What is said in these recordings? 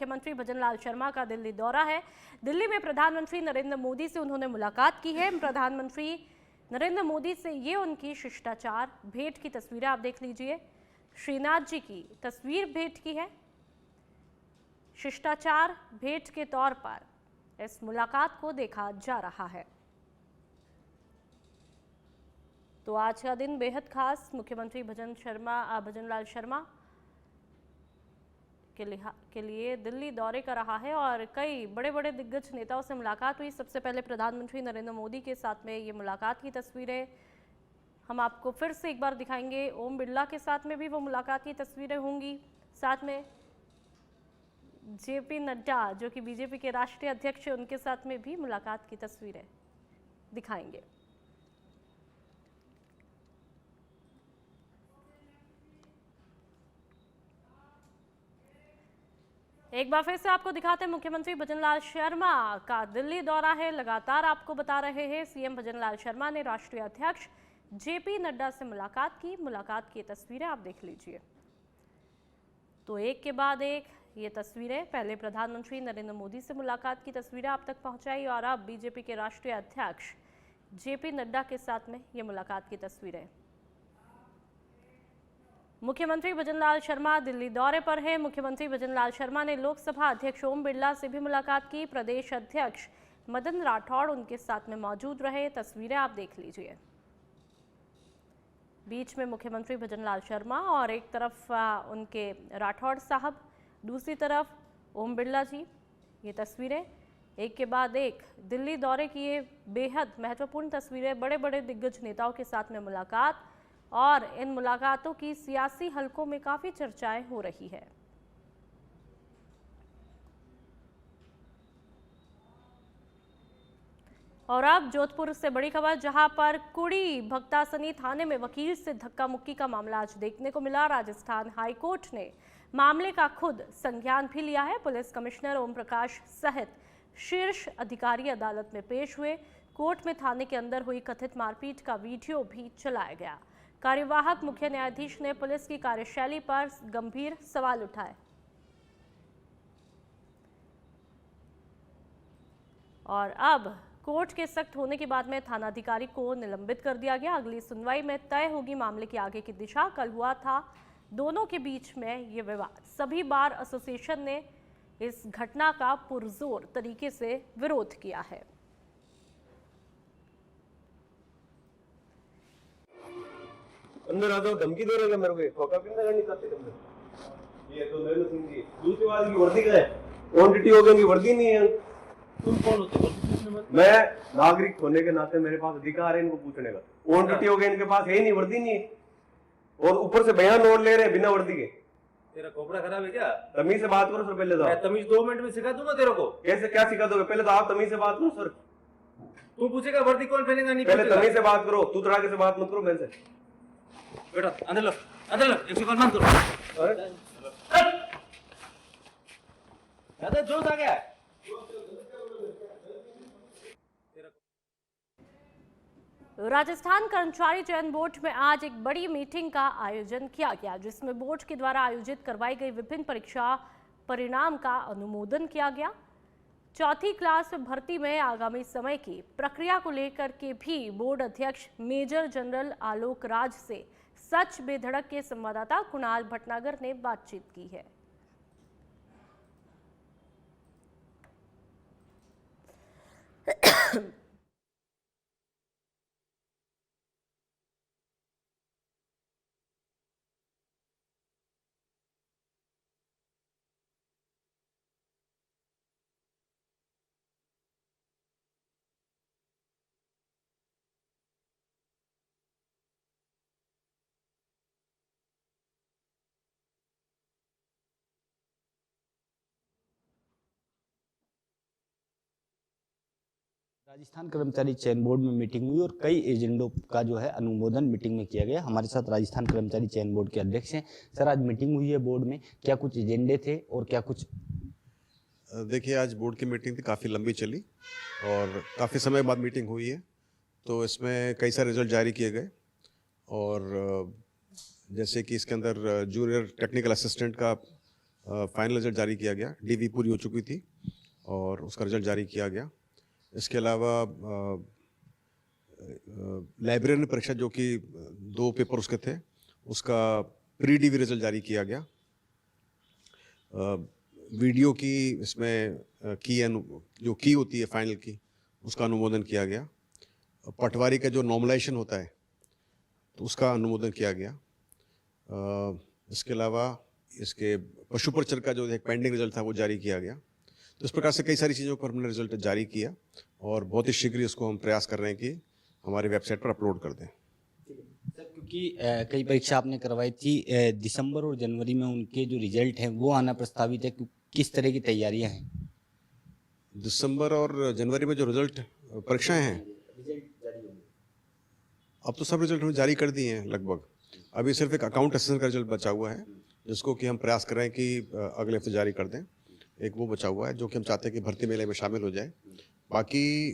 मुख्यमंत्री भजनलाल शर्मा का दिल्ली दौरा है। दिल्ली में प्रधानमंत्री नरेंद्र मोदी से उन्होंने मुलाकात की है। प्रधानमंत्री नरेंद्र मोदी से ये उनकी शिष्टाचार भेंट की तस्वीरें आप देख लीजिए। श्रीनाथ जी की तस्वीर भेंट की है। शिष्टाचार भेंट के तौर पर इस मुलाकात को देखा जा रहा है। तो आज का दिन बेहद खास मुख्यमंत्री भजनलाल शर्मा के लिए दिल्ली दौरे का रहा है और कई बड़े बड़े दिग्गज नेताओं से मुलाकात हुई। सबसे पहले प्रधानमंत्री नरेंद्र मोदी के साथ में ये मुलाकात की तस्वीरें हम आपको फिर से एक बार दिखाएंगे। ओम बिरला के साथ में भी वो मुलाकात की तस्वीरें होंगी। साथ में जेपी नड्डा जो कि बीजेपी के राष्ट्रीय अध्यक्ष हैं, उनके साथ में भी मुलाकात की तस्वीरें दिखाएंगे। एक बार फिर से आपको दिखाते हैं मुख्यमंत्री भजनलाल शर्मा का दिल्ली दौरा है। लगातार आपको बता रहे हैं सीएम भजनलाल शर्मा ने राष्ट्रीय अध्यक्ष जेपी नड्डा से मुलाकात की। मुलाकात की तस्वीरें आप देख लीजिए। तो एक के बाद एक ये तस्वीरें, पहले प्रधानमंत्री नरेंद्र मोदी से मुलाकात की तस्वीरें आप तक पहुंचाई और अब बीजेपी के राष्ट्रीय अध्यक्ष जेपी नड्डा के साथ में ये मुलाकात की तस्वीरें। मुख्यमंत्री भजनलाल शर्मा दिल्ली दौरे पर हैं। मुख्यमंत्री भजनलाल शर्मा ने लोकसभा अध्यक्ष ओम बिरला से भी मुलाकात की। प्रदेश अध्यक्ष मदन राठौड़ उनके साथ में मौजूद रहे। तस्वीरें आप देख लीजिए। बीच में मुख्यमंत्री भजनलाल शर्मा और एक तरफ उनके राठौड़ साहब, दूसरी तरफ ओम बिरला जी। ये तस्वीरें एक के बाद एक दिल्ली दौरे की ये बेहद महत्वपूर्ण तस्वीरें। बड़े बड़े दिग्गज नेताओं के साथ में मुलाकात और इन मुलाकातों की सियासी हलकों में काफी चर्चाएं हो रही है। और अब जोधपुर से बड़ी खबर, जहां पर कुड़ी भक्तासनी थाने में वकील से धक्का मुक्की का मामला आज देखने को मिला। राजस्थान हाईकोर्ट ने मामले का खुद संज्ञान भी लिया है। पुलिस कमिश्नर ओम प्रकाश सहित शीर्ष अधिकारी अदालत में पेश हुए। कोर्ट में थाने के अंदर हुई कथित मारपीट का वीडियो भी चलाया गया। कार्यवाहक मुख्य न्यायाधीश ने पुलिस की कार्यशैली पर गंभीर सवाल उठाए और अब कोर्ट के सख्त होने के बाद में थानाधिकारी को निलंबित कर दिया गया। अगली सुनवाई में तय होगी मामले की आगे की दिशा। कल हुआ था दोनों के बीच में ये विवाद। सभी बार एसोसिएशन ने इस घटना का पुरजोर तरीके से विरोध किया है। अंदर आ जाओ, धमकी दे रहे हैं मेरे को। ठोका कितना करनी चाहते तुमने? ये तो नरेंद्र सिंह जी दूसरी वाले की वर्दी का है। क्वांटिटी हो गई, वर्दी नहीं है। तुम कौन होते? मैं नागरिक होने के नाते मेरे पास अधिकार है इनको पूछने का। क्वांटिटी हो गई इनके पास, है नहीं, वर्दी नहीं है। और ऊपर से बयान नोट ले रहे हैं बिना वर्दी के। तेरा खोपड़ा खराब है क्या? तमीज से बात करो सर। पहले तो मैं तमीज 2 मिनट में सिखा दूंगा तेरे को। कैसे क्या सिखा दोगे? पहले तो आप तमीज से बात करो सर। तू पूछेगा वर्दी कौन पहनेगा? नहीं पहले तमीज से बात करो, तू तड़ाके से बात मत करो मेरे से। बेटा अंदर लो, अंदर लो। 105 मान करो। अरे ज्यादा जोश आ गया। राजस्थान कर्मचारी चयन बोर्ड में आज एक बड़ी मीटिंग का आयोजन किया गया, जिसमें बोर्ड के द्वारा आयोजित करवाई गई विभिन्न परीक्षा परिणाम का अनुमोदन किया गया। चौथी क्लास भर्ती में आगामी समय की प्रक्रिया को लेकर के भी बोर्ड अध्यक्ष मेजर जनरल आलोक राज से सच बेधड़क के संवाददाता कुणाल भटनागर ने बातचीत की है। राजस्थान कर्मचारी चयन बोर्ड में मीटिंग हुई और कई एजेंडों का जो है अनुमोदन मीटिंग में किया गया। हमारे साथ राजस्थान कर्मचारी चयन बोर्ड के अध्यक्ष हैं। सर, आज मीटिंग हुई है बोर्ड में, क्या कुछ एजेंडे थे और क्या कुछ? देखिए, आज बोर्ड की मीटिंग थी, काफ़ी लंबी चली और काफ़ी समय बाद मीटिंग हुई है। तो इसमें कई सारे रिजल्ट जारी किए गए और जैसे कि इसके अंदर जूनियर टेक्निकल असिस्टेंट का फाइनल रिजल्ट जारी किया गया। डीवी पूरी हो चुकी थी और उसका रिजल्ट जारी किया गया। इसके अलावा लाइब्रेरी परीक्षा जो कि 2 पेपर उसके थे, उसका प्री डीवी रिजल्ट जारी किया गया। वीडियो की इसमें जो की होती है फाइनल की, उसका अनुमोदन किया गया। पटवारी का जो नॉर्मलाइजेशन होता है तो उसका अनुमोदन किया गया। इसके अलावा इसके पशु परिचर का जो एक पेंडिंग रिजल्ट था वो जारी किया गया। तो इस प्रकार से कई सारी चीज़ों पर हमने रिजल्ट जारी किया और बहुत ही शीघ्र इसको हम प्रयास कर रहे हैं कि हमारी वेबसाइट पर अपलोड कर दें। सर, क्योंकि कई परीक्षा आपने करवाई थी, दिसंबर और जनवरी में उनके जो रिजल्ट हैं वो आना प्रस्तावित है, किस तरह की तैयारियां हैं? दिसंबर और जनवरी में जो रिजल्ट परीक्षाएं हैं, अब तो सब रिजल्ट हमने जारी कर दिए हैं लगभग। अभी सिर्फ एक अकाउंट असिस्टेंट का रिजल्ट बचा हुआ है, जिसको कि हम प्रयास कर रहे हैं कि अगले हफ्ते जारी कर दें। एक वो बचा हुआ है जो कि हम चाहते हैं कि भर्ती मेले में शामिल हो जाए। बाकी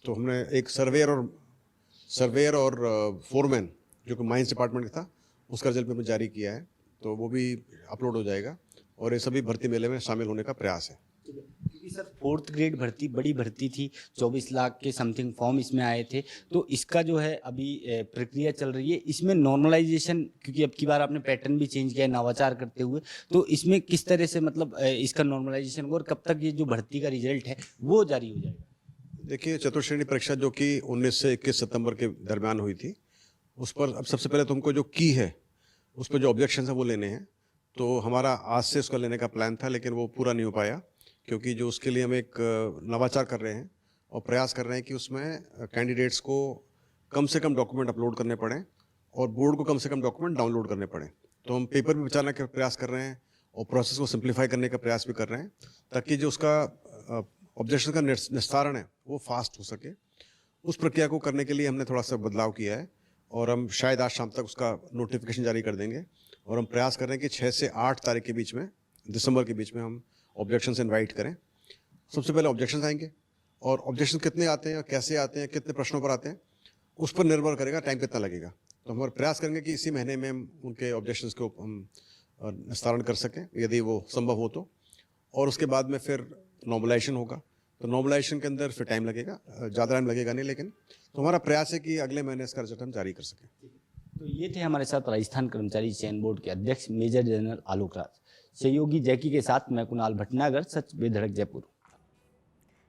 तो हमने एक सर्वेयर और फोरमैन जो कि माइंस डिपार्टमेंट का था, उसका रिजल्ट भी हमने जारी किया है, तो वो भी अपलोड हो जाएगा और ये सभी भर्ती मेले में शामिल होने का प्रयास है। क्योंकि सर 4th ग्रेड भर्ती बड़ी भर्ती थी, 24 लाख के समथिंग फॉर्म इसमें आए थे, तो इसका जो है अभी प्रक्रिया चल रही है। इसमें नॉर्मलाइजेशन, क्योंकि अब की बार आपने पैटर्न भी चेंज किया है नवाचार करते हुए, तो इसमें किस तरह से मतलब इसका नॉर्मलाइजेशन और कब तक ये जो भर्ती का रिजल्ट है वो जारी हो जाएगा? देखिए, चतुर्श्रेणी परीक्षा जो कि 19 से 21 सितंबर के दरमियान हुई थी, उस पर अब सबसे पहले तुमको जो की है उस पर जो ऑब्जेक्शन है वो लेने हैं। तो हमारा आज से उसका लेने का प्लान था, लेकिन वो पूरा नहीं हो पाया, क्योंकि जो उसके लिए हम एक नवाचार कर रहे हैं और प्रयास कर रहे हैं कि उसमें कैंडिडेट्स को कम से कम डॉक्यूमेंट अपलोड करने पड़ें और बोर्ड को कम से कम डॉक्यूमेंट डाउनलोड करने पड़ें। तो हम पेपर भी बचाने का प्रयास कर रहे हैं और प्रोसेस को सिंप्लीफाई करने का प्रयास भी कर रहे हैं, ताकि जो उसका ऑब्जेक्शन का निस्तारण है वो फास्ट हो सके। उस प्रक्रिया को करने के लिए हमने थोड़ा सा बदलाव किया है और हम शायद आज शाम तक उसका नोटिफिकेशन जारी कर देंगे। और हम प्रयास कर रहे हैं कि 6 से 8 तारीख के बीच में, दिसंबर के बीच में हम ऑब्जेक्शन इनवाइट करें। सबसे पहले ऑब्जेक्शन आएंगे और ऑब्जेक्शन कितने आते हैं, कैसे आते हैं, कितने प्रश्नों पर आते हैं, उस पर निर्भर करेगा टाइम कितना लगेगा। तो हम प्रयास करेंगे कि इसी महीने में हम उनके ऑब्जेक्शंस को हम निस्तारण कर सकें, यदि वो संभव हो तो। और उसके बाद में फिर नॉर्मलाइजेशन होगा, तो नॉर्मलाइजेशन के अंदर फिर टाइम लगेगा, ज़्यादा टाइम लगेगा नहीं, लेकिन तो हमारा प्रयास है कि अगले महीने इसका रिजल्ट हम जारी कर सकें। तो ये थे हमारे साथ राजस्थान कर्मचारी चयन बोर्ड के अध्यक्ष मेजर जनरल आलोक राज। सहयोगी जैकी के साथ मैं कुणाल भटनागर, सच बेधड़क जयपुर।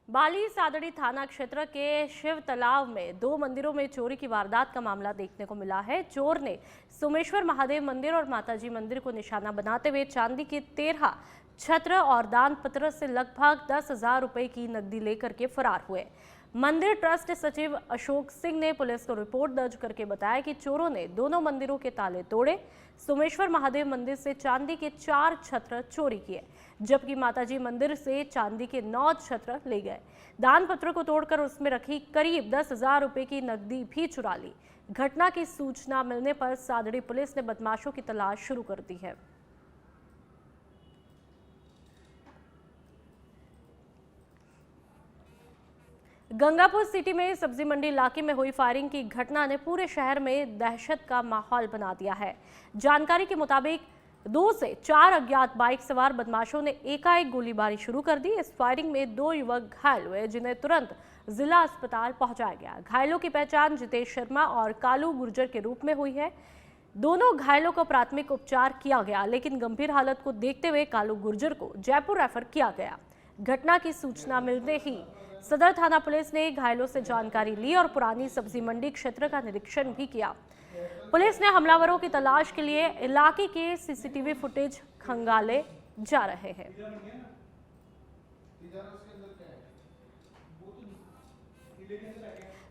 बाली सादड़ी थाना क्षेत्र के शिव तालाब में 2 मंदिरों में चोरी की वारदात का मामला देखने को मिला है। चोर ने सोमेश्वर महादेव मंदिर और माताजी मंदिर को निशाना बनाते हुए चांदी के 13 छत्र और दान पत्र से लगभग 10,000 रुपए की नकदी लेकर के फरार हुए। मंदिर ट्रस्ट सचिव अशोक सिंह ने पुलिस को रिपोर्ट दर्ज करके बताया कि चोरों ने दोनों मंदिरों के ताले तोड़े, सोमेश्वर महादेव मंदिर से चांदी के 4 छत्र चोरी किए, जबकि माताजी मंदिर से चांदी के 9 छत्र ले गए। दान पत्र को तोड़कर उसमें रखी करीब 10,000 रुपए की नकदी भी चुरा ली। घटना की सूचना मिलने पर सादड़ी पुलिस ने बदमाशों की तलाश शुरू कर दी है। गंगापुर सिटी में सब्जी मंडी इलाके में हुई फायरिंग की घटना ने पूरे शहर में दहशत का माहौल बना दिया है। जानकारी के मुताबिक 2 से 4 अज्ञात बाइक सवार बदमाशों ने एकाएक गोलीबारी शुरू कर दी। इस फायरिंग में 2 युवक घायल हुए, जिन्हें तुरंत जिला अस्पताल पहुंचाया गया। घायलों की पहचान जितेश शर्मा और कालू गुर्जर के रूप में हुई है। दोनों घायलों को प्राथमिक उपचार किया गया, लेकिन गंभीर हालत को देखते हुए कालू गुर्जर को जयपुर रेफर किया गया। घटना की सूचना मिलते ही सदर थाना पुलिस ने घायलों से जानकारी ली और पुरानी सब्जी मंडी क्षेत्र का निरीक्षण भी किया। पुलिस ने हमलावरों की तलाश के लिए इलाके के सीसीटीवी फुटेज खंगाले जा रहे हैं।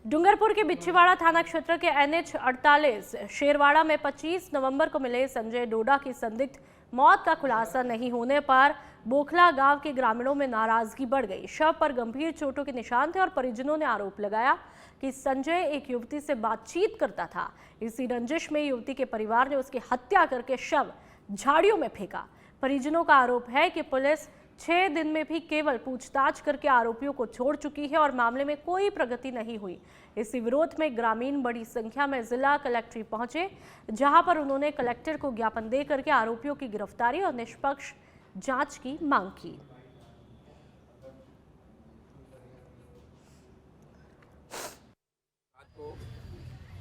डूंगरपुर के बिच्छीवाड़ा थाना क्षेत्र के NH 48 शेरवाड़ा में 25 नवंबर को मिले संजय डोडा की संदिग्ध मौत का खुलासा नहीं होने पर बोखला गांव के ग्रामीणों में नाराजगी बढ़ गई। शव पर गंभीर चोटों के निशान थे और परिजनों ने आरोप लगाया कि संजय एक युवती से बातचीत करता था। इसी रंजिश में युवती के परिवार ने उसकी हत्या करके शव झाड़ियों में फेंका। परिजनों का आरोप है कि पुलिस 6 दिन में भी केवल पूछताछ करके आरोपियों को छोड़ चुकी है और मामले में कोई प्रगति नहीं हुई। इसी विरोध में ग्रामीण बड़ी संख्या में जिला कलेक्ट्रेट पहुंचे, जहां पर उन्होंने कलेक्टर को ज्ञापन दे करके आरोपियों की गिरफ्तारी और निष्पक्ष जांच की मांग की।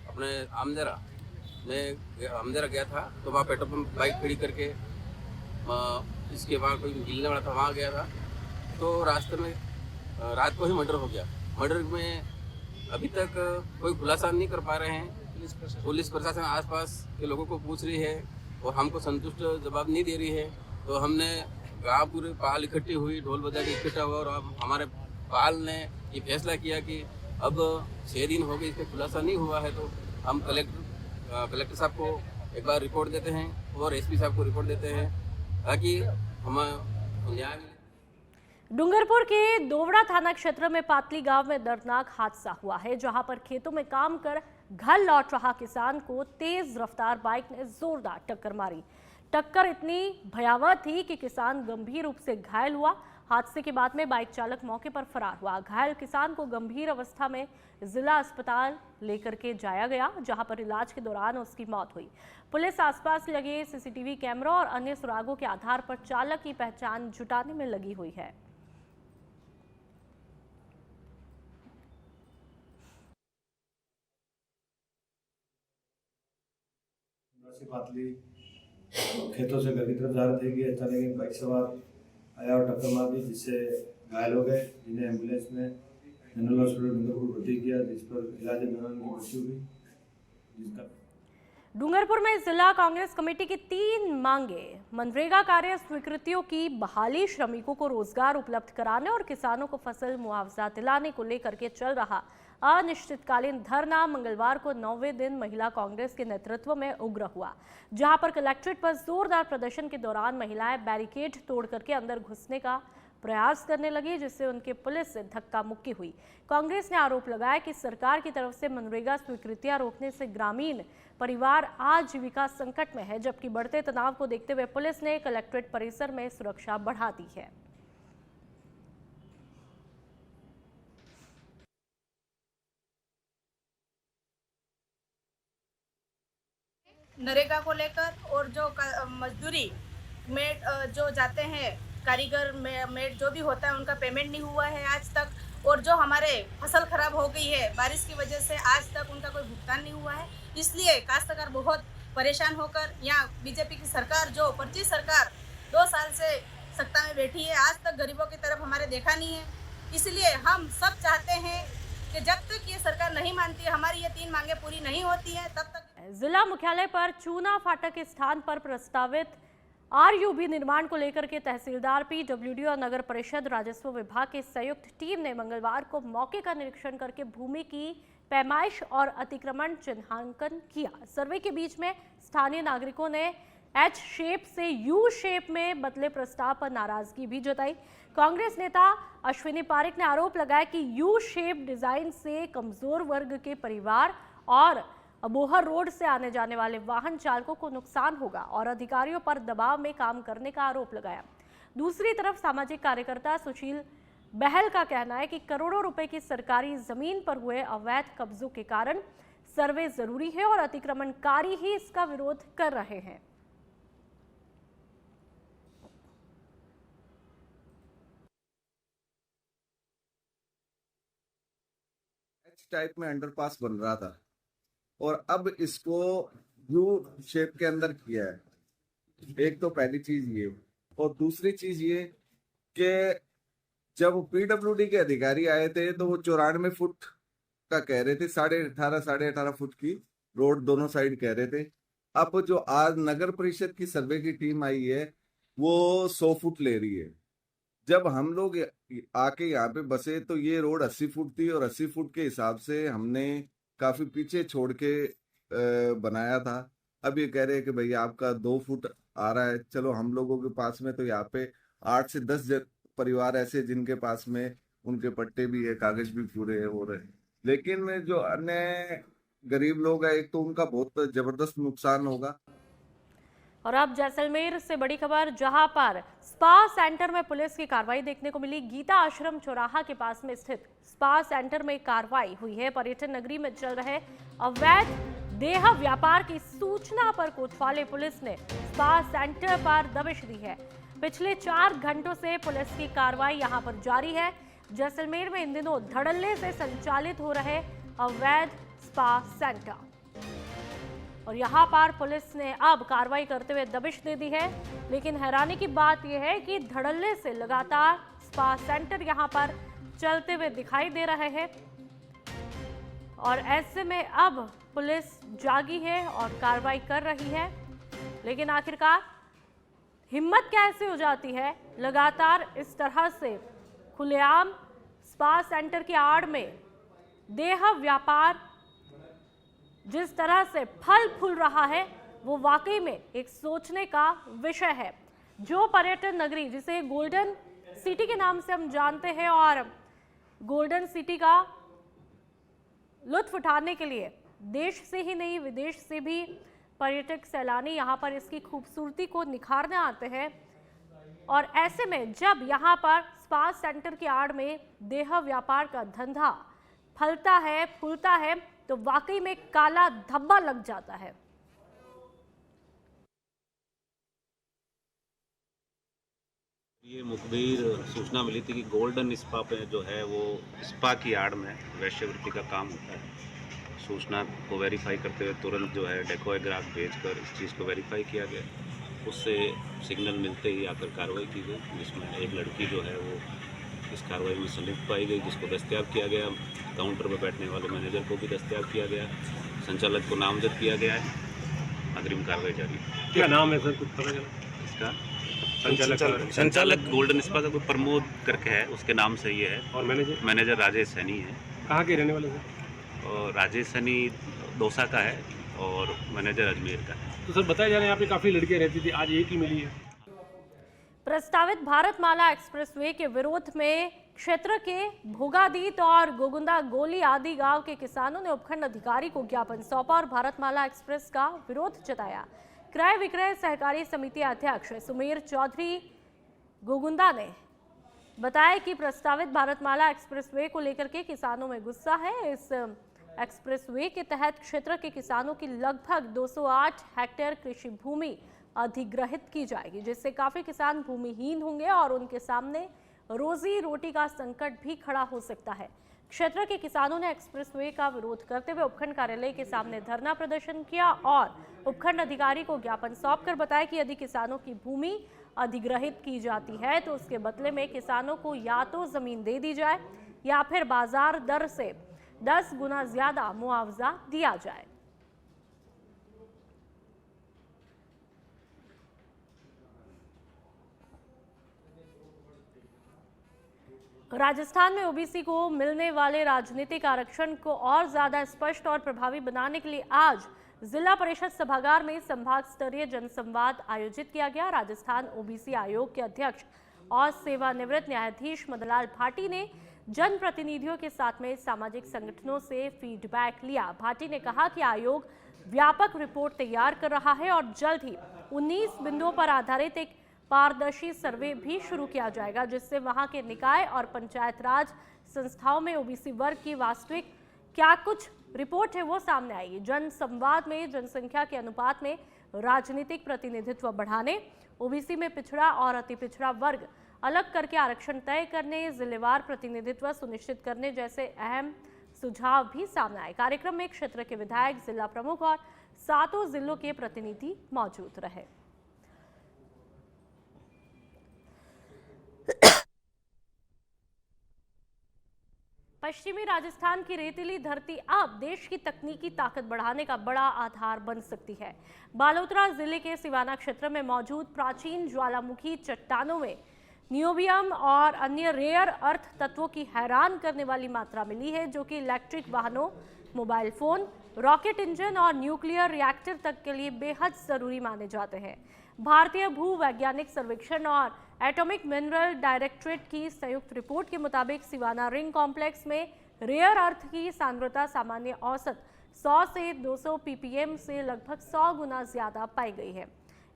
अपने आमदेरा गया था, तो वहाँ पेट्रोल पंप बाइक खड़ी करके इसके वहाँ कोई मिलने वाला था, वहाँ गया था। तो रास्ते में रात को ही मर्डर हो गया। मर्डर में अभी तक कोई खुलासा नहीं कर पा रहे हैं। पुलिस प्रशासन आसपास के लोगों को पूछ रही है और हमको संतुष्ट जवाब नहीं दे रही है। तो हमने गाँव पूरे पाल इकट्ठी हुई, ढोल बजा के इकट्ठा हुआ और हमारे पाल ने ये फैसला किया कि अब 6 दिन हो गए, इस पर खुलासा नहीं हुआ है, तो हम कलेक्टर साहब को एक बार रिपोर्ट देते हैं और एसपी साहब को रिपोर्ट देते हैं ताकि हमें न्याय मिले। डूंगरपुर के दोवड़ा थाना क्षेत्र में पातली गांव में दर्दनाक हादसा हुआ है, जहां पर खेतों में काम कर घर लौट रहा किसान को तेज रफ्तार बाइक ने जोरदार टक्कर मारी। टक्कर इतनी भयावह थी कि किसान गंभीर रूप से घायल हुआ। हादसे के बाद में बाइक चालक मौके पर फरार हुआ। घायल किसान को गंभीर अवस्था में जिला अस्पताल लेकर के जाया गया, जहां पर इलाज के दौरान उसकी मौत हुई। पुलिस आसपास लगे सीसीटीवी कैमरों और अन्य सुरागों के आधार पर चालक की पहचान जुटाने में लगी हुई है। पातली खेतों से घर की तरफ जा रहे थे कि अचानक एक बाइक सवार आया और टक्कर मार दी, जिससे घायल हो गए, जिन्हें एम्बुलेंस में जनरल हॉस्पिटल डूंगरपुर भर्ती किया, जिस पर इलाज के दौरान उनकी मृत्यु हुई। डूंगरपुर में जिला कांग्रेस कमेटी की 3 मांगे: मनरेगा कार्य स्वीकृतियों की बहाली, श्रमिकों को रोजगार उपलब्ध कराने और किसानों को फसल मुआवजा दिलाने को लेकर के चल रहा अनिश्चितकालीन धरना मंगलवार को 9वें दिन महिला कांग्रेस के नेतृत्व में उग्र हुआ, जहां पर कलेक्ट्रेट पर जोरदार प्रदर्शन के दौरान महिलाएं बैरिकेड तोड़ करके अंदर घुसने का प्रयास करने लगी, जिससे उनके पुलिस से धक्का मुक्की हुई। कांग्रेस ने आरोप लगाया कि सरकार की तरफ से मनरेगा स्वीकृतियां रोकने से ग्रामीण परिवार आजीविका संकट में है, जबकि बढ़ते तनाव को देखते हुए पुलिस ने कलेक्ट्रेट परिसर में सुरक्षा बढ़ा दी है। नरेगा को लेकर और जो मजदूरी मेड जो जाते हैं, कारीगर मेड जो भी होता है, उनका पेमेंट नहीं हुआ है आज तक। और जो हमारे फसल खराब हो गई है बारिश की वजह से, आज तक उनका कोई भुगतान नहीं हुआ है। इसलिए काश्तकार बहुत परेशान होकर यहाँ बीजेपी की सरकार, जो 25 सरकार 2 साल से सत्ता में बैठी है, आज तक गरीबों की तरफ हमारे देखा नहीं है। इसलिए हम सब चाहते हैं कि जब तक ये सरकार नहीं मानती है, हमारी ये 3 मांगे पूरी नहीं होती है, तब तक। जिला मुख्यालय पर चूना फाटक के स्थान पर प्रस्तावित आरयूबी निर्माण को लेकर के तहसीलदार, पीडब्ल्यूडी और नगर परिषद राजस्व विभाग की संयुक्त टीम ने मंगलवार को मौके का निरीक्षण करके भूमि की पैमाइश और अतिक्रमण चिन्हांकन किया। सर्वे के बीच में स्थानीय नागरिकों ने एच शेप से यू शेप में बदले प्रस्ताव पर नाराजगी भी जताई। कांग्रेस नेता अश्विनी पारिक ने आरोप लगाया कि यू शेप डिजाइन से कमजोर वर्ग के परिवार और अबोहर रोड से आने जाने वाले वाहन चालकों को नुकसान होगा और अधिकारियों पर दबाव में काम करने का आरोप लगाया। दूसरी तरफ सामाजिक कार्यकर्ता सुशील बहल का कहना है कि करोड़ों रुपए की सरकारी जमीन पर हुए अवैध कब्जों के कारण सर्वे जरूरी है और अतिक्रमणकारी ही इसका विरोध कर रहे हैं। एच टाइप में अंडरपास बन रहा था और अब इसको यू शेप के अंदर किया है। एक तो पहली चीज ये, और दूसरी चीज ये कि जब पीडब्ल्यूडी के अधिकारी आए थे तो वो 94 फुट का कह रहे थे, 18.5 फुट की रोड दोनों साइड कह रहे थे। अब जो आज नगर परिषद की सर्वे की टीम आई है वो 100 फुट ले रही है। जब हम लोग आके यहाँ पे बसे तो ये रोड 80 फुट थी और 80 फुट के हिसाब से हमने काफी पीछे छोड़ के बनाया था। अब ये कह रहे हैं कि भैया आपका 2 फुट आ रहा है। चलो, हम लोगों के पास में तो यहाँ पे 8 से 10 परिवार ऐसे जिनके पास में उनके पट्टे भी है, कागज भी पूरे हो रहे हैं, लेकिन जो अन्य गरीब लोग हैं, एक तो उनका बहुत जबरदस्त नुकसान होगा। और अब जैसलमेर से बड़ी खबर, जहां पर स्पा सेंटर में पुलिस की कार्रवाई देखने को मिली। गीता आश्रम चौराहा के पास में स्थित स्पा सेंटर में कार्रवाई हुई है। पर्यटन नगरी में चल रहे अवैध देह व्यापार की सूचना पर कोतवाली पुलिस ने स्पा सेंटर पर दबिश दी है। पिछले 4 घंटों से पुलिस की कार्रवाई यहां पर जारी है। जैसलमेर में इन दिनों धड़ल्ले से संचालित हो रहे अवैध स्पा सेंटर और यहां पर पुलिस ने अब कार्रवाई करते हुए दबिश दे दी है। लेकिन हैरानी की बात यह है कि धड़ल्ले से लगातार स्पा सेंटर यहां पर चलते हुए दिखाई दे रहे हैं और ऐसे में अब पुलिस जागी है और कार्रवाई कर रही है। लेकिन आखिरकार हिम्मत कैसे हो जाती है लगातार इस तरह से खुलेआम स्पा सेंटर की आड़ में देह व्यापार जिस तरह से फल फूल रहा है, वो वाकई में एक सोचने का विषय है। जो पर्यटन नगरी जिसे गोल्डन सिटी के नाम से हम जानते हैं और गोल्डन सिटी का लुत्फ उठाने के लिए देश से ही नहीं विदेश से भी पर्यटक सैलानी यहाँ पर इसकी खूबसूरती को निखारने आते हैं। और ऐसे में जब यहाँ पर स्पा सेंटर की आड़ में देह व्यापार का धंधा फलता है फूलता है तो वाकई में काला धब्बा लग जाता है। ये मुखबिर सूचना मिली थी कि गोल्डन स्पा पे जो है वो स्पा की आड़ में वैश्यवृत्ति का काम होता है। सूचना को वेरीफाई करते हुए तुरंत जो है डेकोग्राफ भेजकर इस चीज़ को वेरीफाई किया गया। उससे सिग्नल मिलते ही आकर कार्रवाई की गई, जिसमें एक लड़की जो है वो इस कार्रवाई में संलिप्त पाई गई, जिसको दस्तयाब किया गया। काउंटर पर बैठने वाले मैनेजर को भी दस्तयाब किया गया, संचालक को नामजद किया गया है। अग्रिम कार्रवाई जारी है। क्या नाम है सर, कुछ पता चला इसका? संचालक गोल्डन स्पा का कोई प्रमोद करके है, उसके नाम से ये है। और मैनेजर राजेश सैनी है। कहाँ के रहने वाले सर? और राजेश सैनी दौसा का है और मैनेजर अजमेर का है। तो सर बताया जा रहा है यहाँ पे काफ़ी लड़कियाँ रहती थी, आज एक ही मिली है। प्रस्तावित भारतमाला एक्सप्रेसवे के विरोध में क्षेत्र के भोगादीत और गोगुंदा गोली आदि गांव के किसानों ने उपखंड अधिकारी को ज्ञापन सौंपा और भारतमाला एक्सप्रेस का विरोध जताया। क्रय विक्रय सहकारी समिति अध्यक्ष सुमेर चौधरी गोगुंदा ने बताया कि प्रस्तावित भारतमाला एक्सप्रेसवे को लेकर के किसानों में गुस्सा है। इस एक्सप्रेसवे के तहत क्षेत्र के किसानों की लगभग 208 हेक्टेयर कृषि भूमि अधिग्रहित की जाएगी, जिससे काफी किसान भूमिहीन होंगे और उनके सामने रोजी रोटी का संकट भी खड़ा हो सकता है। क्षेत्र के किसानों ने एक्सप्रेसवे का विरोध करते हुए उपखंड कार्यालय के सामने धरना प्रदर्शन किया और उपखंड अधिकारी को ज्ञापन सौंपकर बताया कि यदि किसानों की भूमि अधिग्रहित की जाती है तो उसके बदले में किसानों को या तो जमीन दे दी जाए या फिर बाजार दर से 10 गुना ज्यादा मुआवजा दिया जाए। राजस्थान में ओबीसी को मिलने वाले राजनीतिक आरक्षण को और ज्यादा स्पष्ट और प्रभावी बनाने के लिए आज जिला परिषद सभागार में संभाग स्तरीय जनसंवाद आयोजित किया गया। राजस्थान ओबीसी आयोग के अध्यक्ष और सेवानिवृत्त न्यायाधीश मदनलाल भाटी ने जनप्रतिनिधियों के साथ में सामाजिक संगठनों से फीडबैक लिया। भाटी ने कहा कि आयोग व्यापक रिपोर्ट तैयार कर रहा है और जल्द ही 19 बिंदुओं पर आधारित एक पारदर्शी सर्वे भी शुरू किया जाएगा, जिससे वहां के निकाय और पंचायत राज संस्थाओं में ओबीसी वर्ग की वास्तविक क्या कुछ रिपोर्ट है वो सामने आएगी। जन संवाद में जनसंख्या के अनुपात में राजनीतिक प्रतिनिधित्व बढ़ाने, ओबीसी में पिछड़ा और अति पिछड़ा वर्ग अलग करके आरक्षण तय करने, जिलेवार प्रतिनिधित्व सुनिश्चित करने जैसे अहम सुझाव भी सामने आए। कार्यक्रम में क्षेत्र के विधायक, जिला प्रमुख और 7 जिलों के प्रतिनिधि मौजूद रहे। पश्चिमी राजस्थान की रेतीली धरती अब देश की तकनीकी ताकत बढ़ाने का बड़ा आधार बन सकती है। बालोतरा जिले के सिवाना क्षेत्र में मौजूद प्राचीन ज्वालामुखी चट्टानों में नियोबियम और अन्य रेयर अर्थ तत्वों की हैरान करने वाली मात्रा मिली है, जो कि इलेक्ट्रिक वाहनों, मोबाइल फोन, रॉकेट इंजन और न्यूक्लियर रिएक्टर तक के लिए बेहद जरूरी माने जाते हैं। भारतीय भू वैज्ञानिक सर्वेक्षण और एटॉमिक मिनरल डायरेक्टरेट की संयुक्त रिपोर्ट के मुताबिक सिवाना रिंग कॉम्प्लेक्स में रेयर अर्थ की सांद्रता सामान्य औसत 100 से 200 ppm से लगभग 100 गुना ज्यादा पाई गई है।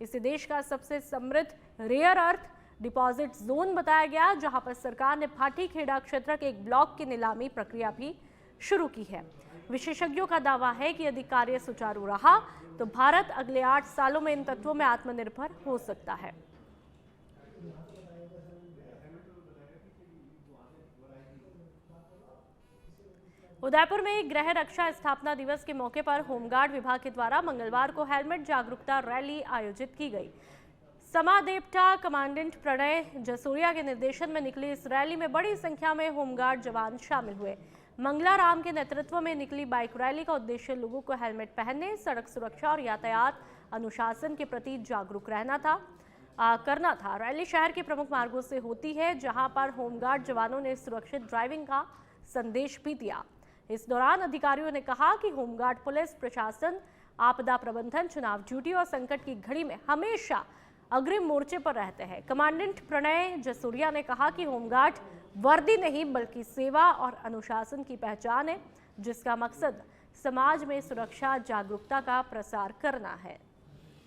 इसे देश का सबसे समृद्ध रेयर अर्थ डिपॉजिट जोन बताया गया, जहां पर सरकार ने भाटी खेड़ा क्षेत्र के एक ब्लॉक की नीलामी प्रक्रिया भी शुरू की है। विशेषज्ञों का दावा है कि यदि कार्य सुचारू रहा तो भारत अगले 8 सालों में इन तत्वों में आत्मनिर्भर हो सकता है। उदयपुर में गृह रक्षा स्थापना दिवस के मौके पर होमगार्ड विभाग के द्वारा मंगलवार को हेलमेट जागरूकता रैली आयोजित की गई। समादेवटा कमांडेंट प्रणय जसोरिया के निर्देशन में निकली इस रैली में बड़ी संख्या में होमगार्ड जवान शामिल हुए। मंगला राम के नेतृत्व में निकली बाइक रैली का उद्देश्य लोगों को हेलमेट पहनने, सड़क सुरक्षा और यातायात अनुशासन के प्रति जागरूक करना था। रैली शहर के प्रमुख मार्गों से होती है, जहां पर होमगार्ड जवानों ने सुरक्षित ड्राइविंग का संदेश भी दिया। इस दौरान अधिकारियों ने कहा कि होमगार्ड पुलिस प्रशासन, आपदा प्रबंधन, चुनाव ड्यूटी और संकट की घड़ी में हमेशा अग्रिम मोर्चे पर रहते हैं। कमांडेंट प्रणय जसोरिया ने कहा कि होमगार्ड वर्दी नहीं बल्कि सेवा और अनुशासन की पहचान है, जिसका मकसद समाज में सुरक्षा जागरूकता का प्रसार करना है।